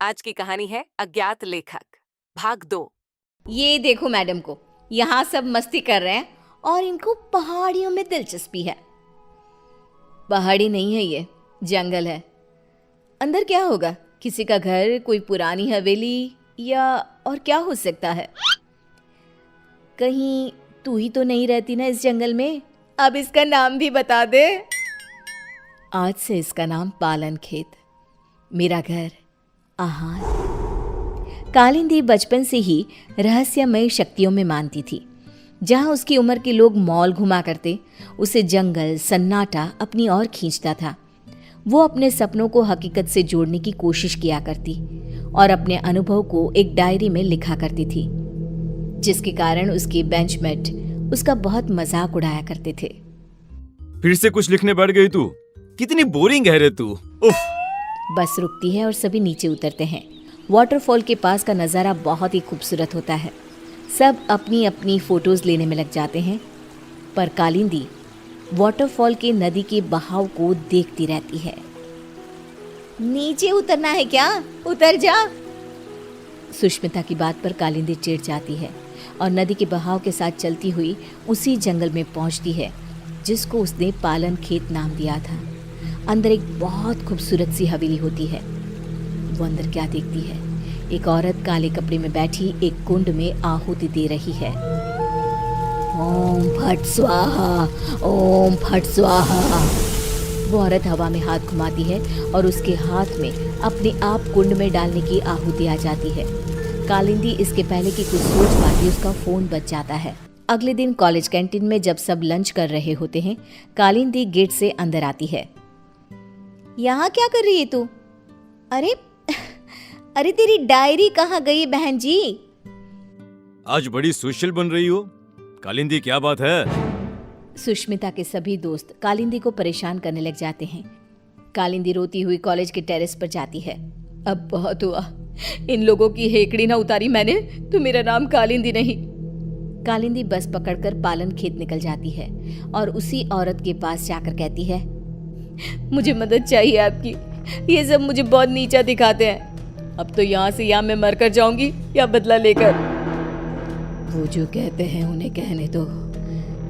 आज की कहानी है अज्ञात लेखक भाग 2। ये देखो मैडम को, यहाँ सब मस्ती कर रहे हैं और इनको पहाड़ियों में दिलचस्पी है। पहाड़ी नहीं है, ये जंगल है। अंदर क्या होगा? किसी का घर, कोई पुरानी हवेली, या और क्या हो सकता है? कहीं तू ही तो नहीं रहती ना इस जंगल में? अब इसका नाम भी बता दे। आज से इसका नाम पालन खेत, मेरा घर, आहार। कालिंदी बचपन से ही रहस्यमय शक्तियों में मानती थी। जहाँ उसकी उम्र के लोग मॉल घुमा करते, उसे जंगल सन्नाटा अपनी ओर खींचता था। वो अपने सपनों को हकीकत से जोड़ने की कोशिश किया करती और अपने अनुभव को एक डायरी में लिखा करती थी, जिसके कारण उसके बेंचमेट उसका बहुत मजाक उड़ाया करते थे। फिर से कुछ लिखने बैठ गई तू? कितनी बोरिंग है रे तू। उफ। बस रुकती है और सभी नीचे उतरते हैं। वाटरफॉल के पास का नज़ारा बहुत ही खूबसूरत होता है। सब अपनी अपनी फोटोज लेने में लग जाते हैं, पर कालिंदी वाटरफॉल के नदी के बहाव को देखती रहती है। नीचे उतरना है क्या? उतर जा। सुष्मिता की बात पर कालिंदी चिढ़ जाती है और नदी के बहाव के साथ चलती हुई उसी जंगल में पहुंचती है जिसको उसने पालन खेत नाम दिया था। अंदर एक बहुत खूबसूरत सी हवेली होती है। वो अंदर क्या देखती है? एक औरत काले कपड़े में बैठी एक कुंड में आहुति दे रही है। ओम फट स्वाहा, ओम फट स्वाहा। वो औरत हवा में हाथ घुमाती है और उसके हाथ में अपने आप कुंड में डालने की आहुति आ जाती है। कालिंदी इसके पहले कि कुछ सोच पाती, उसका फोन बज जाता है। अगले दिन कॉलेज कैंटीन में जब सब लंच कर रहे होते हैं, कालिंदी गेट से अंदर आती है। यहाँ क्या कर रही है तू? अरे अरे तेरी डायरी कहाँ गई बहन जी? आज बड़ी सोशल बन रही हो कालिंदी, क्या बात है? सुष्मिता के सभी दोस्त कालिंदी को परेशान करने लग जाते हैं। कालिंदी रोती हुई कॉलेज के टेरेस पर जाती है। अब बहुत हुआ, इन लोगों की हेकड़ी ना उतारी मैंने तो मेरा नाम कालिंदी नहीं। कालिंदी बस पकड़कर पालन खेत निकल जाती है और उसी औरत के पास जाकर कहती है, मुझे मदद चाहिए आपकी। ये सब मुझे बहुत नीचा दिखाते हैं। अब तो यहाँ से या मैं मरकर जाऊंगी या बदला लेकर। वो जो कहते हैं उन्हें कहने दो।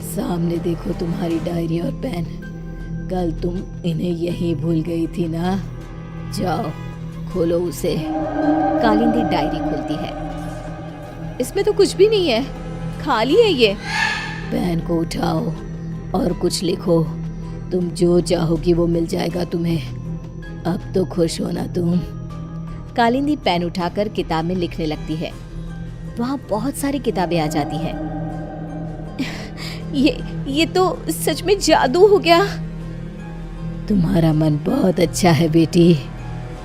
सामने देखो तुम्हारी डायरी और पेन। कल तुम इन्हें यहीं भूल गई थी ना? जाओ खोलो उसे। कालिंदी डायरी खोलती है। इसमें तो कुछ भी नहीं है, खाली है ये। पेन को उठाओ और कुछ लिखो। तुम जो चाहोगी वो मिल जाएगा तुम्हें। अब तो खुश हो ना तुम? कालिंदी पेन उठाकर किताब में लिखने लगती है। वहाँ बहुत सारी किताबें आ जाती हैं। ये तो सच में जादू हो गया। तुम्हारा मन बहुत अच्छा है बेटी,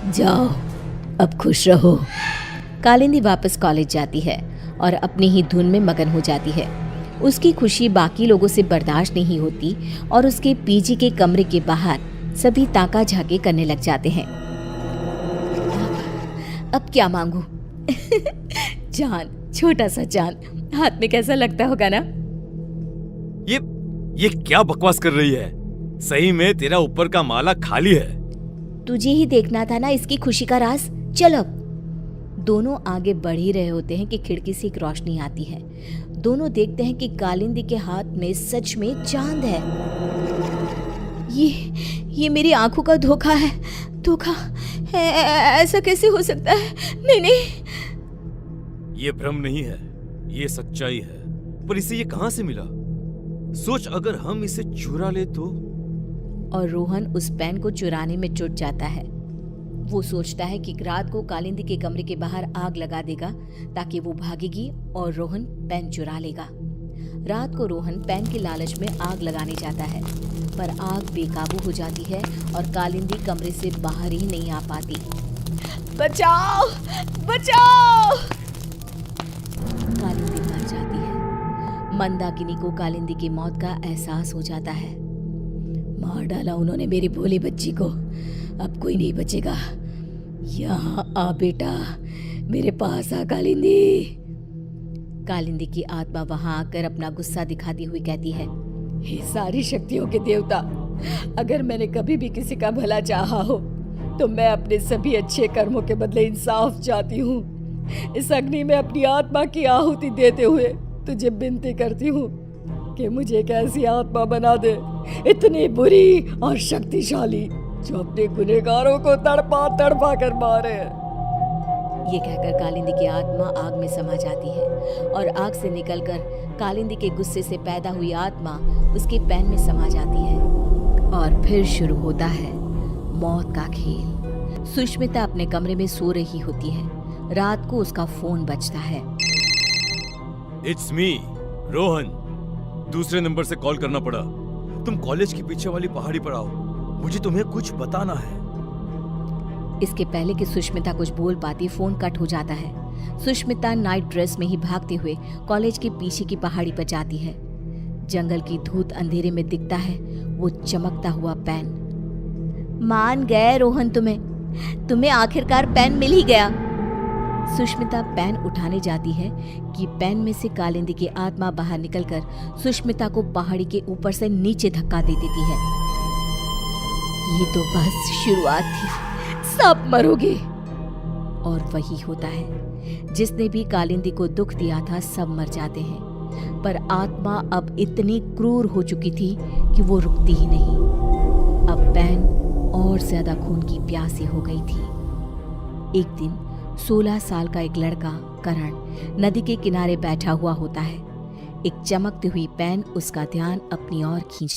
जाओ अब खुश रहो। कालिंदी वापस कॉलेज जाती है और अपनी ही धुन में मगन हो जाती है। उसकी खुशी बाकी लोगों से बर्दाश्त नहीं होती और उसके पीजी के कमरे के बाहर सभी ताका झाके करने लग जाते हैं। अब क्या मांगू? चांद, छोटा सा चांद हाथ में कैसा लगता होगा ना? ये क्या बकवास कर रही है? सही में तेरा ऊपर का माला खाली है। तुझे ही देखना था ना इसकी खुशी का राज। चल अब। दोनों आगे बढ़ ही रहे होते हैं कि खिड़की से एक रोशनी आती है। दोनों देखते हैं कि कालिंदी के हाथ में सच में चांद है। ये मेरी आंखों का धोखा है। धोखा है, ऐसा कैसे हो सकता है? नहीं। ये भ्रम नहीं है, ये सच्चाई है। पर इसे ये कहां से मिला? सोच, अगर हम इसे चुरा ले तो? और रोहन उस पेन को चुराने में जुट जाता है। वो सोचता है कि रात को कालिंदी के कमरे के बाहर आग लगा देगा ताकि वो भागेगी और रोहन पेन चुरा लेगा। रात को रोहन पेन के लालच में आग लगाने जाता है, पर आग बेकाबू हो जाती है और कालिंदी कमरे से बाहर ही नहीं आ पाती। बचाओ, बचाओ! कालिंदी मर जाती है। मंदाकिनी को कालिंदी की मौत का एहसास हो जाता है। मार डाला उन्होंने मेरी भोली बच्ची को, अब कोई नहीं बचेगा। यहाँ आ बेटा, मेरे पास आ कालिंदी। कालिंदी की आत्मा वहां आकर अपना गुस्सा दिखाती हुई कहती है, हे सारी शक्तियों के देवता, अगर मैंने कभी भी किसी का भला चाहा हो तो मैं अपने सभी अच्छे कर्मों के बदले इंसाफ चाहती हूँ। इस अग्नि में अपनी आत्मा की आहुति देते हुए तुझे विनती करती हूँ कि मुझे एक ऐसी आत्मा बना दे, इतनी बुरी और शक्तिशाली, जो अपने गुनहगारों को तड़पा तड़पा कर मारे। ये कहकर कालिंदी की आत्मा आग में समा जाती है और आग से निकलकर कालिंदी के गुस्से से पैदा हुई आत्मा उसके पैन में समा जाती है और फिर शुरू होता है मौत का खेल। सुष्मिता अपने कमरे में सो रही होती है। रात को उसका फोन बजता है। It's me, Rohan. दूसरे नंबर से कॉल करना पड़ा। तुम कॉलेज के पीछे वाली पहाड़ी पर आओ, मुझे तुम्हें कुछ बताना है। इसके पहले कि सुष्मिता कुछ बोल पाती, फोन कट हो जाता है। सुष्मिता नाइट ड्रेस में ही भागते हुए कॉलेज के पीछे की पहाड़ी पर जाती है। जंगल की धूत अंधेरे में दिखता है वो चमकता हुआ पेन। मान गए रोहन, तुम्हें आखिरकार पेन मिल ही गया। सुष्मिता पेन उठाने जाती है कि पेन में से कालिंदी की आत्मा बाहर निकलकर सुष्मिता को पहाड़ी के ऊपर से नीचे धक्का दे देती है। ये तो बस शुरुआत थी, सब मरोगे। और वही होता है, जिसने भी कालिंदी को दुख दिया था सब मर जाते हैं। पर आत्मा अब इतनी क्रूर हो चुकी थी कि वो रुकती ही नहीं। अब पेन और ज्यादा खून की प्यासी हो गई थी। एक दिन 16 साल का एक लड़का करण नदी के किनारे बैठा हुआ होता है। एक चमकती हुई पेन उसका ध्यान अपनी ओर खींच